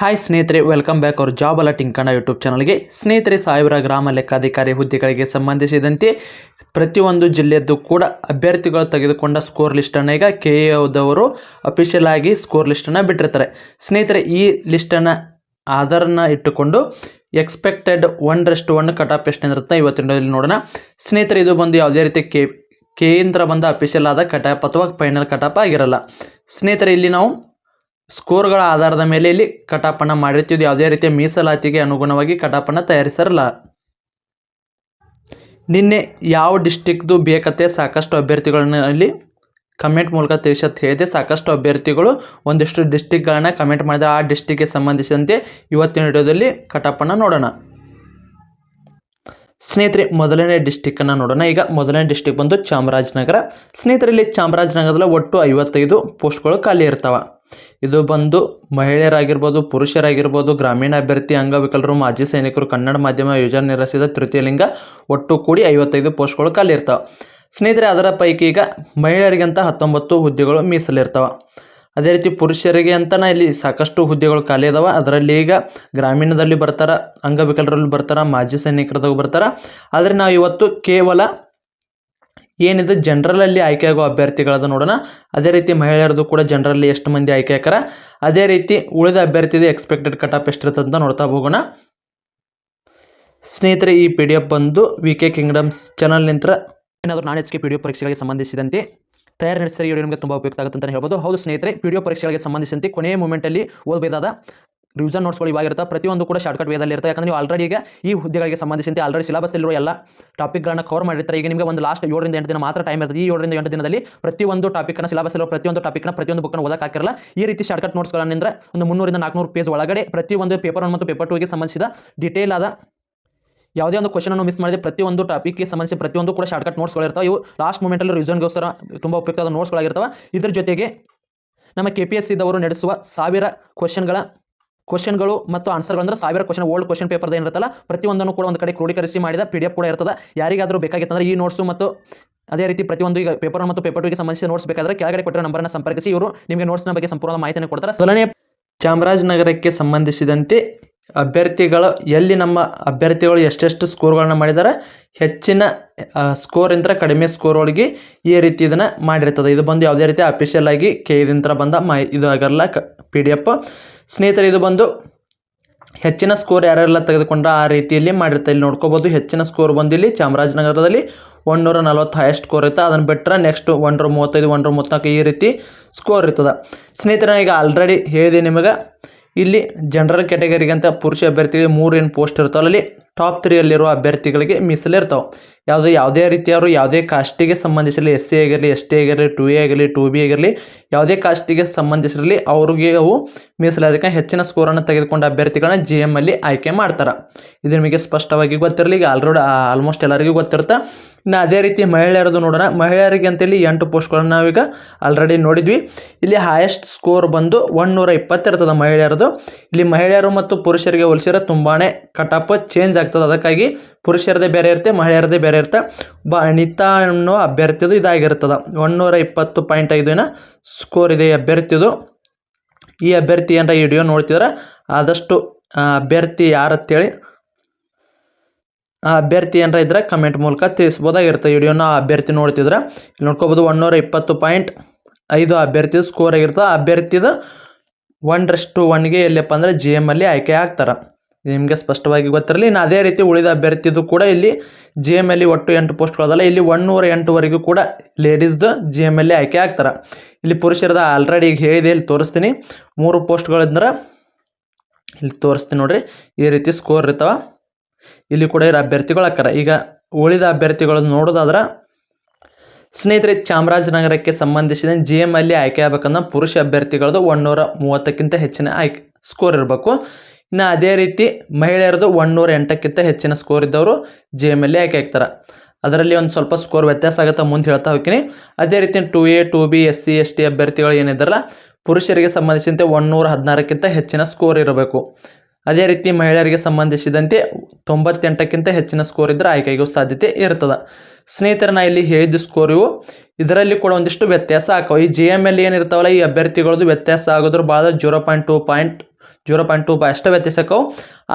Hi ಸ್ನೇಹಿತರೆ, welcome back our job alerting Kannada YouTube ಚಾನಲ್ಗೆ. ಸ್ನೇಹಿತರೆ, ಸಾವಿರ ಗ್ರಾಮ ಲೆಕ್ಕಾಧಿಕಾರಿ ಹುದ್ದೆಗಳಿಗೆ ಸಂಬಂಧಿಸಿದಂತೆ ಪ್ರತಿಯೊಂದು ಜಿಲ್ಲೆಯದ್ದು ಕೂಡ ಅಭ್ಯರ್ಥಿಗಳು ತೆಗೆದುಕೊಂಡ ಸ್ಕೋರ್ ಲಿಸ್ಟನ್ನು ಈಗ KAದವರು ಅಫಿಷಿಯಲ್ ಆಗಿ ಸ್ಕೋರ್ ಲಿಸ್ಟನ್ನು ಬಿಟ್ಟಿರ್ತಾರೆ. ಸ್ನೇಹಿತರೆ, ಈ ಲಿಸ್ಟನ್ನು ಆಧಾರನ ಇಟ್ಟುಕೊಂಡು ಎಕ್ಸ್ಪೆಕ್ಟೆಡ್ 1:1 ಕಟ್ ಆಫ್ ಎಷ್ಟು ಇರುತ್ತೆ ಇವತ್ತಿನ ನೋಡೋಣ. ಸ್ನೇಹಿತರೆ, ಇದು ಬಂದು ಯಾವುದೇ ರೀತಿ ಕೆಯಿಂದ ಬಂದ ಅಫಿಷಿಯಲ್ ಆದ ಕಟ್ ಆಫ್ ಅಥವಾ ಫೈನಲ್ ಕಟ್ ಆಫ್ ಆಗಿರಲ್ಲ. ಸ್ನೇಹಿತರೆ, ಇಲ್ಲಿ ನಾವು ಸ್ಕೋರ್ಗಳ ಆಧಾರದ ಮೇಲೆ ಇಲ್ಲಿ ಕಟಾಪನ್ನು ಮಾಡಿರ್ತೀವಿ. ಯಾವುದೇ ರೀತಿಯ ಮೀಸಲಾತಿಗೆ ಅನುಗುಣವಾಗಿ ಕಟಾಪನ್ನು ತಯಾರಿಸಿರಲ್ಲ. ನಿನ್ನೆ ಯಾವ ಡಿಸ್ಟಿಕ್ದು ಬೇಕತ್ತೆ ಸಾಕಷ್ಟು ಅಭ್ಯರ್ಥಿಗಳನ್ನ ಇಲ್ಲಿ ಕಮೆಂಟ್ ಮೂಲಕ ತಿಳಿಸತ್ ಹೇಳಿದೆ. ಸಾಕಷ್ಟು ಅಭ್ಯರ್ಥಿಗಳು ಒಂದಿಷ್ಟು ಡಿಸ್ಟಿಕ್ಗಳನ್ನ ಕಮೆಂಟ್ ಮಾಡಿದರೆ ಆ ಡಿಸ್ಟಿಕ್ಗೆ ಸಂಬಂಧಿಸಿದಂತೆ ಇವತ್ತಿನ ವಿಡಿಯೋದಲ್ಲಿ ಕಟಾಪನ್ನು ನೋಡೋಣ. ಸ್ನೇಹಿತರೆ, ಮೊದಲನೇ ಡಿಸ್ಟಿಕ್ಕನ್ನು ನೋಡೋಣ. ಈಗ ಮೊದಲನೇ ಡಿಸ್ಟಿಕ್ ಬಂದು ಚಾಮರಾಜನಗರ. ಸ್ನೇಹಿತರಲ್ಲಿ ಚಾಮರಾಜನಗರದಲ್ಲಿ ಒಟ್ಟು 55 ಪೋಸ್ಟ್ಗಳು ಖಾಲಿ ಇರ್ತಾವೆ. ಇದು ಬಂದು ಮಹಿಳೆಯರಾಗಿರ್ಬೋದು, ಪುರುಷರಾಗಿರ್ಬೋದು, ಗ್ರಾಮೀಣ ಅಭ್ಯರ್ಥಿ, ಅಂಗವಿಕಲರು, ಮಾಜಿ ಸೈನಿಕರು, ಕನ್ನಡ ಮಾಧ್ಯಮ ಯೋಜನೆ ನಿರಸಿದ ತೃತೀಯ ಲಿಂಗ, ಒಟ್ಟು ಕೂಡಿ 55 ಪೋಸ್ಟ್ಗಳು ಖಾಲಿ ಇರ್ತಾವೆ. ಸ್ನೇಹಿತರೆ, ಅದರ ಪೈಕಿ ಈಗ ಮಹಿಳೆಯರಿಗಂತ 19 ಹುದ್ದೆಗಳು ಮೀಸಲಿರ್ತಾವೆ. ಅದೇ ರೀತಿ ಪುರುಷರಿಗೆ ಅಂತಲೇ ಇಲ್ಲಿ ಸಾಕಷ್ಟು ಹುದ್ದೆಗಳು ಖಾಲಿ ಇದಾವೆ. ಅದರಲ್ಲಿ ಈಗ ಗ್ರಾಮೀಣದಲ್ಲಿ ಬರ್ತಾರೆ, ಅಂಗವಿಕಲರಲ್ಲಿ ಬರ್ತಾರೆ, ಮಾಜಿ ಸೈನಿಕರದಾಗ ಬರ್ತಾರೆ. ಆದರೆ ನಾವು ಇವತ್ತು ಕೇವಲ ಏನಿದೆ ಜನರಲಲ್ಲಿ ಆಯ್ಕೆಯಾಗುವ ಅಭ್ಯರ್ಥಿಗಳದ್ದು ನೋಡೋಣ. ಅದೇ ರೀತಿ ಮಹಿಳೆಯರದು ಕೂಡ ಜನರಲ್ಲಿ ಎಷ್ಟು ಮಂದಿ ಆಯ್ಕೆ ಹಾಕಾರ, ಅದೇ ರೀತಿ ಉಳಿದ ಅಭ್ಯರ್ಥಿದು ಎಕ್ಸ್ಪೆಕ್ಟೆಡ್ ಕಟ್ ಆಫ್ ಎಷ್ಟಿರ್ತದೆ ಅಂತ ನೋಡ್ತಾ ಹೋಗೋಣ. ಸ್ನೇಹಿತರೆ, ಈ PDF ಬಂದು VK ಕಿಂಗ್ಡಮ್ಸ್ ಚಾನಲ್ನಿಂದ ಏನಾದರೂ ನಾನ್ HK PDF ಪರೀಕ್ಷೆಗಳಿಗೆ ಸಂಬಂಧಿಸಿದಂತೆ ತಯಾರಿ ನಡೆಸಿದರೆ ಈ ವಿಡಿಯೋ ನಿಮಗೆ ತುಂಬ ಉಪಯುಕ್ತ ಆಗುತ್ತೆ ಅಂತ ಹೇಳ್ಬೋದು. ಹೌದು ಸ್ನೇಹಿತರೆ, PDF ಪರೀಕ್ಷೆಗಳಿಗೆ ಸಂಬಂಧಿಸಿದಂತೆ ಕೊನೆಯ ಮೂಮೆಂಟಲ್ಲಿ ಓದಬೇಕಾದ ರಿವಿಷನ್ ನೋಟ್ಸ್ಗಳು ಇವಾಗಿರುತ್ತೆ. ಪ್ರತಿಯೊಂದು ಕೂಡ ಶಾರ್ಟ್ಕಟ್ ವೇದಲ್ಲಿ ಇರುತ್ತೆ. ಯಾಕಂದರೆ ನೀವು ಆಲ್ರೆಡಿ ಈಗ ಈ ಹುದ್ದೆಗಳಿಗೆ ಸಂಬಂಧಿಸಿದಂತೆ ಆಲ್ರೆಡಿ ಸಿಲೆಬಸ್ಸಲ್ಲಿರುವ ಎಲ್ಲ ಟಾಪಿಕ್ಗಳನ್ನು ಕವರ್ ಮಾಡಿರ್ತಾರೆ. ಈಗ ನಿಮಗೆ ಒಂದು ಲಾಸ್ಟ್ 7 ರಿಂದ 8 ದಿನ ಮಾತ್ರ ಟೈಮ್ ಇರ್ತದೆ. ಈ 7 ರಿಂದ 8 ದಿನದಲ್ಲಿ ಪ್ರತಿಯೊಂದು ಟಾಪಿಕ್ನ ಸಿಲೆಬಸ್ಸಲ್ಲಿರುವ ಪ್ರತಿಯೊಂದು ಟಾಪಿಕ್ನ ಪ್ರತಿಯೊಂದು ಬುಕ್ನ ಓದಕ್ಕೆ ಹಾಕಿರಲ್ಲ. ಈ ರೀತಿ ಶಾರ್ಟ್ಕಟ್ ನೋಟ್ಸ್ಗಳನ್ನಿಂದ ಒಂದು 300 ರಿಂದ 400 ಪೇಜ್ ಒಳಗಡೆ ಪ್ರತಿಯೊಂದು ಪೇಪರ್ 1 ಮತ್ತು ಪೇಪರ್ 2ಗೆ ಸಂಬಂಧಿಸಿದ ಡಿಟೇಲ್ ಆದ ಯಾವುದೇ ಒಂದು ಕ್ವಶನನ್ನು ಮಿಸ್ ಮಾಡಿದೆ ಪ್ರತಿಯೊಂದು ಟಾಪಿಕ್ಗೆ ಸಂಬಂಧಿಸಿ ಪ್ರತಿಯೊಂದು ಕೂಡ ಶಾರ್ಟ್ಕಟ್ ನೋಟ್ಸ್ಗಳಿರ್ತಾವೆ. ಇವು ಲಾಸ್ಟ್ ಮೂಮೆಂಟಲ್ಲಿ ರಿವಿಷನ್ಗೋಸ್ಕರ ತುಂಬ ಉಪಯುಕ್ತವಾದ ನೋಟ್ಸ್ಗಳಾಗಿರ್ತವೆ. ಇದ್ರ ಜೊತೆಗೆ ನಮ್ಮ KPSCದವರು ನಡೆಸುವ 1000 ಕ್ವಶನ್ಗಳು ಮತ್ತು ಆನ್ಸರ್ಗಳು ಅಂದರೆ 1000 ಕ್ವಶನ್ ಓಲ್ಡ್ ಕ್ವಶನ್ ಪೇಪರ್ದು ಏನಿರುತ್ತಲ್ಲ ಪ್ರತಿಯೊಂದನ್ನು ಕೂಡ ಒಂದು ಕಡೆ ಕ್ರೋಢೀಕರಿಸಿ ಮಾಡಿದ PDF ಕೂಡ ಇರ್ತದೆ. ಯಾರಿಗಾದರೂ ಬೇಕಾಗಿತ್ತಂದರೆ ಈ ನೋಟ್ಸು ಮತ್ತು ಅದೇ ರೀತಿ ಪ್ರತಿಯೊಂದು ಈಗ ಪೇಪರ್ 1 ಮತ್ತು ಪೇಪರ್ 2ಗೆ ಸಂಬಂಧಿಸಿದ ನೋಟ್ಸ್ ಬೇಕಾದರೆ ಕೆಳಗಡೆ ಕೊಟ್ಟಿರೋ ನಂಬರನ್ನು ಸಂಪರ್ಕಿಸಿ ಇವರು ನಿಮಗೆ ನೋಟ್ಸ್ನ ಬಗ್ಗೆ ಸಂಪೂರ್ಣ ಮಾಹಿತಿಯನ್ನು ಕೊಡ್ತಾರೆ. ಮೊದಲನೇ ಚಾಮರಾಜನಗರಕ್ಕೆ ಸಂಬಂಧಿಸಿದಂತೆ ಅಭ್ಯರ್ಥಿಗಳು ಎಲ್ಲಿ ನಮ್ಮ ಅಭ್ಯರ್ಥಿಗಳು ಎಷ್ಟೆಷ್ಟು ಸ್ಕೋರ್ಗಳನ್ನ ಮಾಡಿದ್ದಾರೆ, ಹೆಚ್ಚಿನ ಸ್ಕೋರಿಂದ ಕಡಿಮೆ ಸ್ಕೋರ್ ಒಳಗೆ ಈ ರೀತಿ ಇದನ್ನು ಮಾಡಿರ್ತದೆ. ಇದು ಬಂದು ಯಾವುದೇ ರೀತಿ ಅಫಿಷಿಯಲ್ ಆಗಿ KAದಿಂದ ಬಂದ ಇದು ಆಗಲ್ಲ PDF. ಸ್ನೇಹಿತರೆ, ಇದು ಬಂದು ಹೆಚ್ಚಿನ ಸ್ಕೋರ್ ಯಾರೆಲ್ಲ ತೆಗೆದುಕೊಂಡ್ರೆ ಆ ರೀತಿಯಲ್ಲಿ ಮಾಡಿರ್ತಾರೆ. ಇಲ್ಲಿ ನೋಡ್ಕೋಬೋದು. ಹೆಚ್ಚಿನ ಸ್ಕೋರ್ ಬಂದು ಇಲ್ಲಿ ಚಾಮರಾಜನಗರದಲ್ಲಿ 140 ಹೈಯೆಸ್ಟ್ ಸ್ಕೋರ್ ಇರುತ್ತೆ. ಅದನ್ನು ಬಿಟ್ಟರೆ ನೆಕ್ಸ್ಟ್ 135, 134 ಈ ರೀತಿ ಸ್ಕೋರ್ ಇರ್ತದೆ. ಸ್ನೇಹಿತರೆ, ಈಗ ಆಲ್ರೆಡಿ ಹೇಳಿದೆ ನಿಮಗೆ, ಇಲ್ಲಿ ಜನರಲ್ ಕ್ಯಾಟಗರಿಗೆ ಅಂತ ಪುರುಷ ಅಭ್ಯರ್ಥಿಗಳಿಗೆ 3 ಪೋಸ್ಟ್ ಇರ್ತಾವಲ್ಲ, ಅಲ್ಲಿ ಟಾಪ್ 3ಯಲ್ಲಿರುವ ಅಭ್ಯರ್ಥಿಗಳಿಗೆ ಮೀಸಲಿರ್ತಾವೆ. ಯಾವುದೇ ರೀತಿಯವರು ಯಾವುದೇ ಕಾಸ್ಟಿಗೆ ಸಂಬಂಧಿಸಿರಲಿ, SC ಆಗಿರಲಿ, ST ಆಗಿರಲಿ, 2A ಆಗಿರಲಿ, 2B ಆಗಿರಲಿ, ಯಾವುದೇ ಕಾಸ್ಟಿಗೆ ಸಂಬಂಧಿಸಿರಲಿ ಅವ್ರಿಗೆ ಅವು ಮೀಸಲಾದಕ್ಕೆ ಹೆಚ್ಚಿನ ಸ್ಕೋರನ್ನು ತೆಗೆದುಕೊಂಡ ಅಭ್ಯರ್ಥಿಗಳನ್ನ GM ಅಲ್ಲಿ ಆಯ್ಕೆ ಮಾಡ್ತಾರೆ. ಇದು ನಿಮಗೆ ಸ್ಪಷ್ಟವಾಗಿ ಗೊತ್ತಿರಲಿ. ಈಗ ಆಲ್ಮೋಸ್ಟ್ ಎಲ್ಲರಿಗೂ ಗೊತ್ತಿರುತ್ತೆ. ಇನ್ನು ಅದೇ ರೀತಿ ಮಹಿಳೆಯರದು ನೋಡೋಣ. ಮಹಿಳೆಯರಿಗೆ ಅಂತೇಳಿ 8 ಪೋಸ್ಟ್ಗಳನ್ನು ನಾವೀಗ ಆಲ್ರೆಡಿ ನೋಡಿದ್ವಿ. ಇಲ್ಲಿ ಹೈಯೆಸ್ಟ್ ಸ್ಕೋರ್ ಬಂದು 120 ಇರ್ತದೆ ಮಹಿಳೆಯರದು. ಇಲ್ಲಿ ಮಹಿಳೆಯರು ಮತ್ತು ಪುರುಷರಿಗೆ ಹೋಲಿಸಿದ್ರೆ ತುಂಬಾ ಕಟ್ ಆಫ್ ಚೇಂಜ್ ಆಗ್ತದೆ. ಅದಕ್ಕಾಗಿ ಪುರುಷರದೇ ಬೇರೆ ಇರುತ್ತೆ, ಮಹಿಳೆಯರದೇ ಬೇರೆ ಇರುತ್ತೆ. ಅನಿತಾ ಅನ್ನೋ ಅಭ್ಯರ್ಥಿದು ಇದಾಗಿರ್ತದೆ. 120.5 ಸ್ಕೋರ್ ಇದೆ ಈ ಅಭ್ಯರ್ಥಿದು. ಈ ಅಭ್ಯರ್ಥಿ ಏನಾರ ಈ ವಿಡಿಯೋ ನೋಡ್ತಿದ್ರೆ ಆದಷ್ಟು ಅಭ್ಯರ್ಥಿ ಯಾರಂತೇಳಿ ಆ ಅಭ್ಯರ್ಥಿ ಏನಾರ ಇದ್ರೆ ಕಮೆಂಟ್ ಮೂಲಕ ತಿಳಿಸ್ಬೋದಾಗಿರುತ್ತೆ. ವಿಡಿಯೋನ ಆ ಅಭ್ಯರ್ಥಿ ನೋಡ್ತಿದ್ರೆ ಇಲ್ಲಿ ನೋಡ್ಕೋಬೋದು. 120.5 ಅಭ್ಯರ್ಥಿ ಸ್ಕೋರ್ ಆಗಿರ್ತದೆ. ಆ ಅಭ್ಯರ್ಥಿದು 1:1ಗೆ ಎಲ್ಲಪ್ಪ ಅಂದರೆ GM ಅಲ್ಲಿ ಆಯ್ಕೆ ಆಗ್ತಾರೆ. ನಿಮಗೆ ಸ್ಪಷ್ಟವಾಗಿ ಗೊತ್ತಿರಲಿ. ಇನ್ನು ಅದೇ ರೀತಿ ಉಳಿದ ಅಭ್ಯರ್ಥಿದು ಕೂಡ ಇಲ್ಲಿ GM ಅಲ್ಲಿ ಒಟ್ಟು 8 ಪೋಸ್ಟ್ಗಳದಲ್ಲ, ಇಲ್ಲಿ 108ವರೆಗೂ ಕೂಡ ಲೇಡೀಸ್ದು GM ಅಲ್ಲಿ ಆಯ್ಕೆ ಆಗ್ತಾರೆ. ಇಲ್ಲಿ ಪುರುಷರದ ಆಲ್ರೆಡಿ ಈಗ ಹೇಳಿದೆ, ಇಲ್ಲಿ ತೋರಿಸ್ತೀನಿ. 3 ಪೋಸ್ಟ್ಗಳಿದ್ರೆ ಇಲ್ಲಿ ತೋರಿಸ್ತೀನಿ ನೋಡ್ರಿ. ಈ ರೀತಿ ಸ್ಕೋರ್ ಇರ್ತಾವೆ. ಇಲ್ಲಿ ಕೂಡ ಇರೋ ಅಭ್ಯರ್ಥಿಗಳು ಹಾಕ್ತಾರೆ. ಈಗ ಉಳಿದ ಅಭ್ಯರ್ಥಿಗಳನ್ನು ನೋಡೋದಾದ್ರೆ ಸ್ನೇಹಿತರೆ, ಚಾಮರಾಜನಗರಕ್ಕೆ ಸಂಬಂಧಿಸಿದ GM ಅಲ್ಲಿ ಆಯ್ಕೆ ಆಗಬೇಕಂದ್ರೆ ಪುರುಷ ಅಭ್ಯರ್ಥಿಗಳದ್ದು 130ಕ್ಕಿಂತ ಹೆಚ್ಚಿನ ಆಯ್ಕೆ ಸ್ಕೋರ್ ಇರಬೇಕು. ಇನ್ನು ಅದೇ ರೀತಿ ಮಹಿಳೆಯರದು 108ಕ್ಕಿಂತ ಹೆಚ್ಚಿನ ಸ್ಕೋರ್ ಇದ್ದವರು GM ಅಲ್ಲಿ ಆಯ್ಕೆ ಆಗ್ತಾರೆ. ಅದರಲ್ಲಿ ಒಂದು ಸ್ವಲ್ಪ ಸ್ಕೋರ್ ವ್ಯತ್ಯಾಸ ಆಗುತ್ತೆ, ಮುಂದೆ ಹೇಳ್ತಾ ಹೋಗ್ತೀನಿ. ಅದೇ ರೀತಿ 2A, 2B, SC, ST ಅಭ್ಯರ್ಥಿಗಳು ಏನಿದ್ದಾರಲ್ಲ ಪುರುಷರಿಗೆ ಸಂಬಂಧಿಸಿದಂತೆ 116ಕ್ಕಿಂತ ಹೆಚ್ಚಿನ ಸ್ಕೋರ್ ಇರಬೇಕು. ಅದೇ ರೀತಿ ಮಹಿಳೆಯರಿಗೆ ಸಂಬಂಧಿಸಿದಂತೆ 98ಕ್ಕಿಂತ ಹೆಚ್ಚಿನ ಸ್ಕೋರ್ ಇದ್ದರೆ ಆಯ್ಕೆಗೂ ಸಾಧ್ಯತೆ ಇರ್ತದೆ. ಸ್ನೇಹಿತರೆ, ನಾ ಇಲ್ಲಿ ಹೇಳಿದ ಸ್ಕೋರ್ ಇವು. ಇದರಲ್ಲಿ ಕೂಡ ಒಂದಿಷ್ಟು ವ್ಯತ್ಯಾಸ ಆಕವು. ಈ GM ಅಲ್ಲಿ ಏನಿರ್ತಾವಲ್ಲ ಈ ಅಭ್ಯರ್ಥಿಗಳದ್ದು ವ್ಯತ್ಯಾಸ ಆಗೋದ್ರ ಭಾಳ 0.2 0.2 ಅಷ್ಟೇ ವ್ಯತ್ಯಾಸಕ್ಕವು.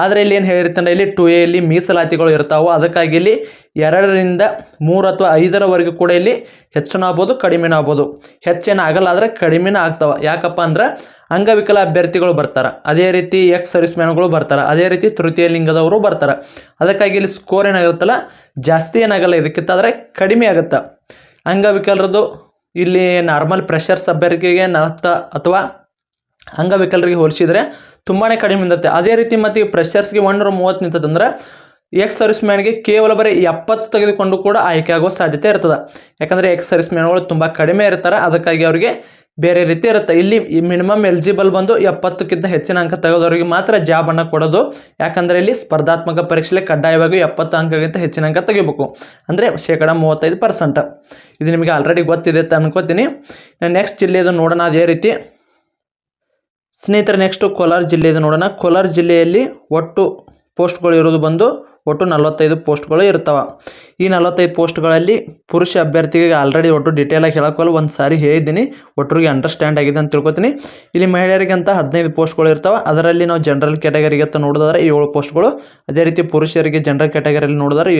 ಆದರೆ ಇಲ್ಲಿ ಏನು ಹೇಳಿರ್ತಾನೆ, ಇಲ್ಲಿ 2A ಇಲ್ಲಿ ಮೀಸಲಾತಿಗಳು ಇರ್ತಾವೆ. ಅದಕ್ಕಾಗಿ ಇಲ್ಲಿ 2ರಿಂದ 3 ಅಥವಾ 5ರವರೆಗೂ ಕೂಡ ಇಲ್ಲಿ ಹೆಚ್ಚು ಆಗ್ಬೋದು, ಕಡಿಮೆನೂ ಆಗ್ಬೋದು. ಹೆಚ್ಚೇನು ಆಗಲ್ಲ, ಆದರೆ ಕಡಿಮೆನೂ ಆಗ್ತಾವೆ. ಯಾಕಪ್ಪ ಅಂದ್ರೆ ಅಂಗವಿಕಲ ಅಭ್ಯರ್ಥಿಗಳು ಬರ್ತಾರೆ, ಅದೇ ರೀತಿ ಎಕ್ಸ್ ಸರ್ವಿಸ್ ಮ್ಯಾನ್ಗಳು ಬರ್ತಾರೆ, ಅದೇ ರೀತಿ ತೃತೀಯ ಲಿಂಗದವರು ಬರ್ತಾರೆ. ಅದಕ್ಕಾಗಿ ಇಲ್ಲಿ ಸ್ಕೋರ್ ಏನಾಗುತ್ತಲ್ಲ ಜಾಸ್ತಿ ಏನಾಗಲ್ಲ, ಇದಕ್ಕಿಂತಾದರೆ ಕಡಿಮೆ ಆಗುತ್ತೆ. ಅಂಗವಿಕಲರದ್ದು ಇಲ್ಲಿ ನಾರ್ಮಲ್ ಫ್ರೆಷರ್ಸ್ ಅಭ್ಯರ್ಥಿಗೆ ಅಥವಾ ಅಂಗವಿಕಲರಿಗೆ ಹೋಲಿಸಿದರೆ ತುಂಬಾ ಕಡಿಮೆ ನಿಂತತೆ. ಅದೇ ರೀತಿ ಮತ್ತು ಈ ಫ್ರೆಷರ್ಸ್ಗೆ 130 ನಿಂತದಂದ್ರೆ ಎಕ್ಸ್ ಸರ್ವಿಸ್ ಮ್ಯಾನ್ಗೆ ಕೇವಲ ಬರೀ 70 ತೆಗೆದುಕೊಂಡು ಕೂಡ ಆಯ್ಕೆ ಆಗೋ ಸಾಧ್ಯತೆ ಇರ್ತದೆ. ಯಾಕಂದರೆ ಎಕ್ಸ್ ಸರ್ವಿಸ್ ಮ್ಯಾನ್ಗಳು ತುಂಬ ಕಡಿಮೆ ಇರ್ತಾರೆ, ಅದಕ್ಕಾಗಿ ಅವರಿಗೆ ಬೇರೆ ರೀತಿ ಇರುತ್ತೆ. ಇಲ್ಲಿ ಮಿನಿಮಮ್ ಎಲಿಜಿಬಲ್ ಬಂದು 70ಕ್ಕಿಂತ ಹೆಚ್ಚಿನ ಅಂಕ ತೆಗೆದವರಿಗೆ ಮಾತ್ರ ಜಾಬನ್ನು ಕೊಡೋದು. ಯಾಕಂದರೆ ಇಲ್ಲಿ ಸ್ಪರ್ಧಾತ್ಮಕ ಪರೀಕ್ಷೆಯಲ್ಲಿ ಕಡ್ಡಾಯವಾಗಿ 70 ಅಂಕಕ್ಕಿಂತ ಹೆಚ್ಚಿನ ಅಂಕ ತೆಗಿಬೇಕು, ಅಂದರೆ 35%. ಇದು ನಿಮಗೆ ಆಲ್ರೆಡಿ ಗೊತ್ತಿದೆ ಅಂತ ಅನ್ಕೋತೀನಿ. ನೆಕ್ಸ್ಟ್ ಜಿಲ್ಲೆದು ನೋಡೋಣ. ಅದೇ ರೀತಿ ಸ್ನೇಹಿತರೆ ನೆಕ್ಸ್ಟು ಕೋಲಾರ ಜಿಲ್ಲೆದು ನೋಡೋಣ. ಕೋಲಾರ ಜಿಲ್ಲೆಯಲ್ಲಿ ಒಟ್ಟು ಪೋಸ್ಟ್ಗಳು ಇರೋದು ಬಂದು ಒಟ್ಟು 45 ಪೋಸ್ಟ್ಗಳು ಇರ್ತವೆ. ಈ 45 ಪೋಸ್ಟ್ಗಳಲ್ಲಿ ಪುರುಷ ಅಭ್ಯರ್ಥಿಗೆ ಆಲ್ರೆಡಿ ಒಟ್ಟು ಡೀಟೇಲಾಗಿ ಹೇಳೋಕ್ಕಲ್ಲ, ಒಂದು ಸಾರಿ ಹೇಳಿದ್ದೀನಿ, ಒಟ್ಟರಿಗೆ ಅಂಡರ್ಸ್ಟ್ಯಾಂಡ್ ಆಗಿದೆ ಅಂತ ತಿಳ್ಕೊತೀನಿ. ಇಲ್ಲಿ ಮಹಿಳೆಯರಿಗೆ ಅಂತ 15 ಪೋಸ್ಟ್ಗಳು ಇರ್ತವೆ. ಅದರಲ್ಲಿ ನಾವು ಜನರಲ್ ಕ್ಯಾಟಗರಿಗೆ ಅಂತ ನೋಡಿದ್ರೆ 7 ಪೋಸ್ಟ್ಗಳು, ಅದೇ ರೀತಿ ಪುರುಷರಿಗೆ ಜನರಲ್ ಕ್ಯಾಟಗರಿಯಲ್ಲಿ ನೋಡಿದ್ರೆ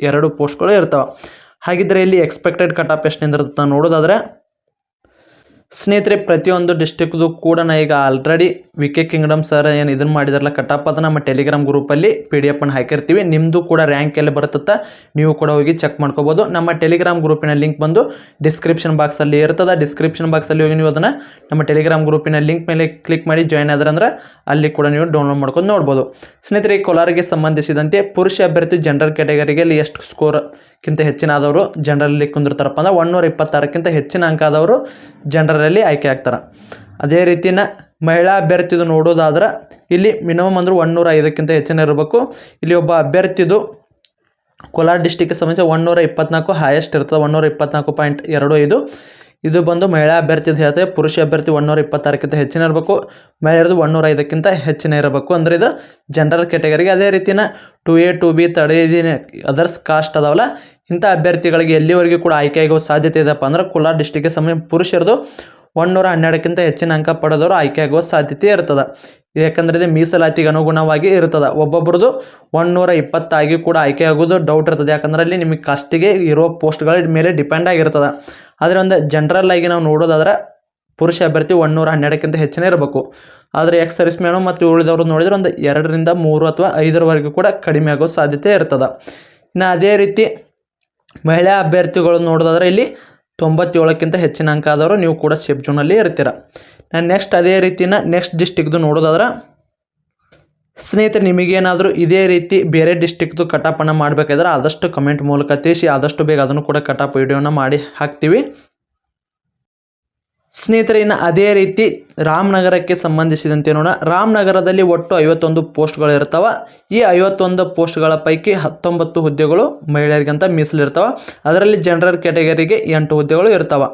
2 ಪೋಸ್ಟ್ಗಳು ಇರ್ತವೆ. ಹಾಗಿದ್ರೆ ಇಲ್ಲಿ ಎಕ್ಸ್ಪೆಕ್ಟೆಡ್ ಕಟ್ ಆಫ್ ಎಷ್ಟು ನಿಂದಿರುತ್ತೆ ನೋಡೋದಾದರೆ ಸ್ನೇಹಿತರೆ, ಪ್ರತಿಯೊಂದು ಡಿಸ್ಟಿಕ್ದು ಕೂಡ ಈಗ ಆಲ್ರೆಡಿ ವಿ.ಕೆ. ಕಿಂಗ್ಡಮ್ ಸರ್ ಏನು ಇದನ್ನು ಮಾಡಿದಾರಲ್ಲ ಕಟ್ ಆಫ್, ಅದನ್ನು ನಮ್ಮ ಟೆಲಿಗ್ರಾಮ್ ಗ್ರೂಪಲ್ಲಿ PDF ಅನ್ನು ಹಾಕಿರ್ತೀವಿ. ನಿಮ್ಮದು ಕೂಡ ರ್ಯಾಂಕ್ ಎಲ್ಲಿ ಬರುತ್ತಾ ನೀವು ಕೂಡ ಹೋಗಿ ಚೆಕ್ ಮಾಡ್ಕೋಬೋದು. ನಮ್ಮ ಟೆಲಿಗ್ರಾಮ್ ಗ್ರೂಪಿನ ಲಿಂಕ್ ಬಂದು ಡಿಸ್ಕ್ರಿಪ್ಷನ್ ಬಾಕ್ಸಲ್ಲಿ ಇರ್ತದೆ. ಡಿಸ್ಕ್ರಿಪ್ಷನ್ ಬಾಕ್ಸಲ್ಲಿ ಹೋಗಿ ನೀವು ಅದನ್ನು ನಮ್ಮ ಟೆಲಿಗ್ರಾಮ್ ಗ್ರೂಪಿನ ಲಿಂಕ್ ಮೇಲೆ ಕ್ಲಿಕ್ ಮಾಡಿ ಜಾಯ್ನ್ ಆದ್ರೆ ಅಲ್ಲಿ ಕೂಡ ನೀವು ಡೌನ್ಲೋಡ್ ಮಾಡ್ಕೊಂಡು ನೋಡ್ಬೋದು. ಸ್ನೇಹಿತರೆ, ಕೋಲಾರಿಗೆ ಸಂಬಂಧಿಸಿದಂತೆ ಪುರುಷ ಅಭ್ಯರ್ಥಿ ಜನರಲ್ ಕ್ಯಾಟಗರಿಯಲ್ಲಿ ಎಷ್ಟು ಸ್ಕೋರ್ಕ್ಕಿಂತ ಹೆಚ್ಚಿನ ಆದವರು ಜನರಲ್ಲಿ ಕುಂದಿರ್ತಾರಪ್ಪ ಅಂದ್ರೆ 126ಕ್ಕಿಂತ ಹೆಚ್ಚಿನ ಅಂಕ ಆದವರು ಜನರಲ್ಲಿ ಆಯ್ಕೆ ಆಗ್ತಾರೆ. ಅದೇ ರೀತಿನ ಮಹಿಳಾ ಅಭ್ಯರ್ಥಿದು ನೋಡೋದಾದ್ರೆ ಇಲ್ಲಿ ಮಿನಿಮಮ್ ಅಂದ್ರೆ 105ಕ್ಕಿಂತ ಹೆಚ್ಚಿನ ಇರಬೇಕು. ಇಲ್ಲಿ ಒಬ್ಬ ಅಭ್ಯರ್ಥಿದು ಕೋಲಾರ ಡಿಸ್ಟಿಕ್ಗೆ ಸಂಬಂಧಿಸಿ 124 ಹೈಯೆಸ್ಟ್ ಇರ್ತದೆ, 124.25. ಇದು ಬಂದು ಮಹಿಳಾ ಅಭ್ಯರ್ಥಿದು ಹೇಳ್ತೇವೆ. ಪುರುಷ ಅಭ್ಯರ್ಥಿ 126ಕ್ಕಿಂತ ಹೆಚ್ಚಿನ ಇರಬೇಕು, ಮಹಿಳೆಯರದು 105ಕ್ಕಿಂತ ಹೆಚ್ಚಿನ ಇರಬೇಕು. ಅಂದರೆ ಇದು ಜನರಲ್ ಕ್ಯಾಟಗರಿಗೆ. ಅದೇ ರೀತಿನ 2A 2B ಅದರ್ಸ್ ಕಾಸ್ಟ್ ಅದಾವಲ್ಲ, ಇಂಥ ಅಭ್ಯರ್ಥಿಗಳಿಗೆ ಎಲ್ಲಿವರೆಗೂ ಕೂಡ ಆಯ್ಕೆ ಆಗೋ ಸಾಧ್ಯತೆ ಇದೆಯಪ್ಪ ಅಂದ್ರೆ ಕೋಲಾರ ಡಿಸ್ಟಿಕ್ಗೆ ಪುರುಷರದು 112ಕ್ಕಿಂತ ಹೆಚ್ಚಿನ ಅಂಕ ಪಡೆದವರು ಆಯ್ಕೆ ಆಗುವ ಸಾಧ್ಯತೆ ಇರ್ತದೆ. ಯಾಕಂದರೆ ಇದು ಮೀಸಲಾತಿಗೆ ಅನುಗುಣವಾಗಿ ಇರ್ತದೆ. ಒಬ್ಬೊಬ್ಬರದು 120 ಆಗಿ ಕೂಡ ಆಯ್ಕೆ ಆಗೋದು ಡೌಟ್ ಇರ್ತದೆ. ಯಾಕಂದರೆ ಅಲ್ಲಿ ನಿಮಗೆ ಕಾಸ್ಟಿಗೆ ಇರೋ ಪೋಸ್ಟ್ಗಳ ಮೇಲೆ ಡಿಪೆಂಡ್ ಆಗಿರ್ತದೆ. ಆದರೆ ಒಂದು ಜನರಲ್ ಆಗಿ ನಾವು ನೋಡೋದಾದ್ರೆ ಪುರುಷ ಅಭ್ಯರ್ಥಿ 112ಕ್ಕಿಂತ ಹೆಚ್ಚಿನ ಇರಬೇಕು. ಆದರೆ ಎಕ್ಸ್ ಸರ್ವಿಸ್ ಮ್ಯಾನು ಮತ್ತು ಉಳಿದವರು ನೋಡಿದರೆ ಒಂದು 2ರಿಂದ 3 ಅಥವಾ 5ರವರೆಗೂ ಕೂಡ ಕಡಿಮೆ ಆಗೋ ಸಾಧ್ಯತೆ ಇರ್ತದೆ. ಇನ್ನು ಅದೇ ರೀತಿ ಮಹಿಳಾ ಅಭ್ಯರ್ಥಿಗಳು ನೋಡೋದಾದ್ರೆ ಇಲ್ಲಿ 97ಕ್ಕಿಂತ ಹೆಚ್ಚಿನ ಅಂಕ ಆದವರು ನೀವು ಕೂಡ ಸೇಫ್ ಝೋನಲ್ಲಿ ಇರ್ತೀರ. ನಾನು ನೆಕ್ಸ್ಟ್ ಅದೇ ರೀತಿನ ನೆಕ್ಸ್ಟ್ ಡಿಸ್ಟಿಕ್ದು ನೋಡೋದಾದ್ರೆ ಸ್ನೇಹಿತರೆ, ನಿಮಗೇನಾದರೂ ಇದೇ ರೀತಿ ಬೇರೆ ಡಿಸ್ಟಿಕ್ದು ಕಟಾಪನ್ನು ಮಾಡಬೇಕಾದ್ರೆ ಆದಷ್ಟು ಕಮೆಂಟ್ ಮೂಲಕ ತಿಳಿಸಿ, ಆದಷ್ಟು ಬೇಗ ಅದನ್ನು ಕೂಡ ಕಟಾಪ್ ವಿಡಿಯೋನ ಮಾಡಿ ಹಾಕ್ತೀವಿ. ಸ್ನೇಹಿತರೆ, ಇನ್ನು ಅದೇ ರೀತಿ ರಾಮನಗರಕ್ಕೆ ಸಂಬಂಧಿಸಿದಂತೆ ನೋಡೋಣ. ರಾಮನಗರದಲ್ಲಿ ಒಟ್ಟು 51 ಪೋಸ್ಟ್ಗಳು ಇರ್ತವೆ. ಈ 51 ಪೋಸ್ಟ್ಗಳ ಪೈಕಿ 19 ಹುದ್ದೆಗಳು ಮಹಿಳೆಯರಿಗಂತ ಮೀಸಲಿರ್ತವೆ. ಅದರಲ್ಲಿ ಜನರಲ್ ಕ್ಯಾಟಗರಿಗೆ 8 ಹುದ್ದೆಗಳು ಇರ್ತವೆ.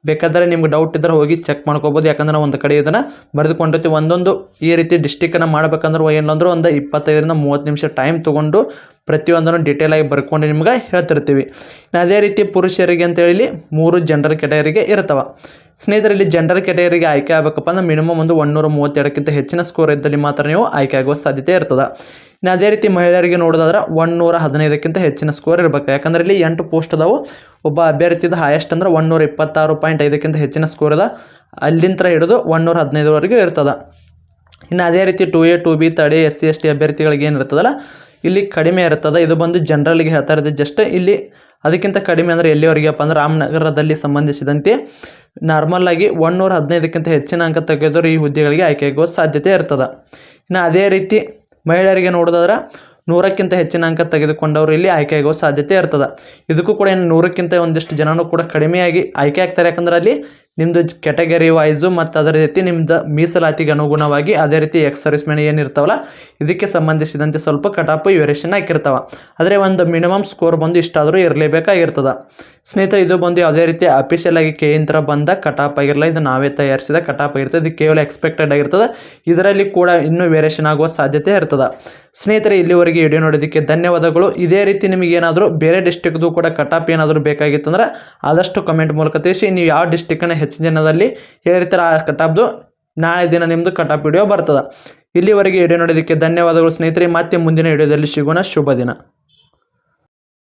ಬೇಕಾದರೆ ನಿಮ್ಗೆ ಡೌಟ್ ಇದ್ದರೆ ಹೋಗಿ ಚೆಕ್ ಮಾಡ್ಕೋಬೋದು. ಯಾಕಂದ್ರೆ ಒಂದು ಕಡೆ ಇದನ್ನು ಬರೆದುಕೊಂಡಿರ್ತೀವಿ. ಒಂದೊಂದು ಈ ರೀತಿ ಡಿಸ್ಟಿಕ್ಕನ್ನು ಮಾಡ್ಬೇಕಂದ್ರೆ ಏನಂದ್ರೆ ಒಂದು 25ರಿಂದ 30 ನಿಮಿಷ ಟೈಮ್ ತೊಗೊಂಡು ಪ್ರತಿಯೊಂದನ್ನು ಡೀಟೇಲಾಗಿ ಬರ್ಕೊಂಡು ನಿಮ್ಗೆ ಹೇಳ್ತಿರ್ತೀವಿ. ಅದೇ ರೀತಿ ಪುರುಷರಿಗೆ ಅಂತೇಳಿ 3 ಜನರಲ್ ಕ್ಯಾಟಗರಿಗೆ ಇರ್ತವೆ. ಸ್ನೇಹಿತರಲ್ಲಿ ಜನರಲ್ ಕ್ಯಾಟಗರಿಗೆ ಆಯ್ಕೆ ಆಗಬೇಕಪ್ಪ ಅಂದ್ರೆ ಮಿನಿಮಮ್ ಒಂದು 132ಕ್ಕಿಂತ ಹೆಚ್ಚಿನ ಸ್ಕೋರ್ ಇದ್ದಲ್ಲಿ ಮಾತ್ರ ನೀವು ಆಯ್ಕೆ ಆಗುವ ಸಾಧ್ಯತೆ ಇರ್ತದೆ. ಇನ್ನು ಅದೇ ರೀತಿ ಮಹಿಳೆಯರಿಗೆ ನೋಡೋದಾದ್ರೆ 115ಕ್ಕಿಂತ ಹೆಚ್ಚಿನ ಸ್ಕೋರ್ ಇರಬೇಕು. ಯಾಕಂದರೆ ಇಲ್ಲಿ 8 ಪೋಸ್ಟ್ ಅದಾವು. ಒಬ್ಬ ಅಭ್ಯರ್ಥಿದ ಹೈಯೆಸ್ಟ್ ಅಂದ್ರೆ 126.5ಕ್ಕಿಂತ ಹೆಚ್ಚಿನ ಸ್ಕೋರ್ ಅದ. ಅಲ್ಲಿಂದ ಹಿಡಿದು 115ವರೆಗೂ ಇರ್ತದೆ. ಇನ್ನು ಅದೇ ರೀತಿ 2A 2B ತಡೆ SC ST ಅಭ್ಯರ್ಥಿಗಳಿಗೆ ಏನು ಇರ್ತದಲ್ಲ ಇಲ್ಲಿ ಕಡಿಮೆ ಇರ್ತದೆ. ಇದು ಬಂದು ಜನರಲ್ಗೆ ಹೇಳ್ತಾ ಇರೋದು ಜಸ್ಟ್. ಇಲ್ಲಿ ಅದಕ್ಕಿಂತ ಕಡಿಮೆ ಅಂದರೆ ಎಲ್ಲಿವರೆಗಪ್ಪ ಅಂದ್ರೆ ರಾಮನಗರದಲ್ಲಿ ಸಂಬಂಧಿಸಿದಂತೆ ನಾರ್ಮಲ್ ಆಗಿ 115ಕ್ಕಿಂತ ಹೆಚ್ಚಿನ ಅಂಕ ತೆಗೆದವರು ಈ ಹುದ್ದೆಗಳಿಗೆ ಆಯ್ಕೆ ಆಗುವ ಸಾಧ್ಯತೆ ಇರ್ತದೆ. ಇನ್ನು ಅದೇ ರೀತಿ ಮಹಿಳೆಯರಿಗೆ ನೋಡೋದಾದ್ರೆ 100ಕ್ಕಿಂತ ಹೆಚ್ಚಿನ ಅಂಕ ತೆಗೆದುಕೊಂಡವರು ಇಲ್ಲಿ ಆಯ್ಕೆ ಆಗುವ ಸಾಧ್ಯತೆ ಇರ್ತದೆ. ಇದಕ್ಕೂ ಕೂಡ 100ಕ್ಕಿಂತ ಒಂದಿಷ್ಟು ಜನನೂ ಕೂಡ ಕಡಿಮೆಯಾಗಿ ಆಯ್ಕೆ ಆಗ್ತಾರೆ. ಯಾಕಂದ್ರೆ ಅಲ್ಲಿ ನಿಮ್ಮದು ಕ್ಯಾಟಗರಿ ವೈಸು ಮತ್ತು ಅದರ ರೀತಿ ನಿಮ್ಮದು ಮೀಸಲಾತಿಗೆ ಅನುಗುಣವಾಗಿ ಅದೇ ರೀತಿ ಎಕ್ಸ್ ಸರ್ವಿಸ್ ಮ್ಯಾನ್ ಏನಿರ್ತಾವಲ್ಲ ಇದಕ್ಕೆ ಸಂಬಂಧಿಸಿದಂತೆ ಸ್ವಲ್ಪ ಕಟಾಪ್ ವೇರಿಯೇಷನ್ ಹಾಕಿರ್ತಾವೆ. ಆದರೆ ಒಂದು ಮಿನಿಮಮ್ ಸ್ಕೋರ್ ಬಂದು ಇಷ್ಟಾದರೂ ಇರಲೇಬೇಕಾಗಿರ್ತದೆ. ಸ್ನೇಹಿತರೆ, ಇದು ಬಂದು ಯಾವುದೇ ರೀತಿ ಅಫಿಷಿಯಲ್ ಆಗಿ ಕೇಂದ್ರ ಬಂದ ಕಟಾಪ್ ಆಗಿರಲ್ಲ. ಇದು ನಾವೇ ತಯಾರಿಸಿದ ಕಟಾಪ್ ಆಗಿರ್ತದೆ. ಇದು ಕೇವಲ ಎಕ್ಸ್ಪೆಕ್ಟೆಡ್ ಆಗಿರ್ತದೆ. ಇದರಲ್ಲಿ ಕೂಡ ಇನ್ನೂ ವೇರಿಯೇಷನ್ ಆಗುವ ಸಾಧ್ಯತೆ ಇರ್ತದೆ. ಸ್ನೇಹಿತರೆ, ಇಲ್ಲಿವರೆಗೆ ವಿಡಿಯೋ ನೋಡೋದಕ್ಕೆ ಧನ್ಯವಾದಗಳು. ಇದೇ ರೀತಿ ನಿಮಗೇನಾದರೂ ಬೇರೆ ಡಿಸ್ಟಿಕ್ದು ಕೂಡ ಕಟಾಪ್ ಏನಾದರೂ ಬೇಕಾಗಿತ್ತು ಅಂದ್ರೆ ಆದಷ್ಟು ಕಮೆಂಟ್ ಮೂಲಕ ತಿಳಿಸಿ. ನೀವು ಯಾವ ಡಿಸ್ಟಿಕ್ಕನ್ನು ಹೆಚ್ಚು ಜನದಲ್ಲಿ ಹೇಳಿರ್ತಾರೆ ಆ ಕಟಾಪ್ದು ನಾಳೆ ದಿನ ನಿಮ್ಮದು ಕಟಾಪ್ ವಿಡಿಯೋ ಬರ್ತದೆ. ಇಲ್ಲಿವರೆಗೆ ವಿಡಿಯೋ ನೋಡೋದಕ್ಕೆ ಧನ್ಯವಾದಗಳು ಸ್ನೇಹಿತರೆ. ಮತ್ತೆ ಮುಂದಿನ ವಿಡಿಯೋದಲ್ಲಿ ಸಿಗೋಣ. ಶುಭ ದಿನ.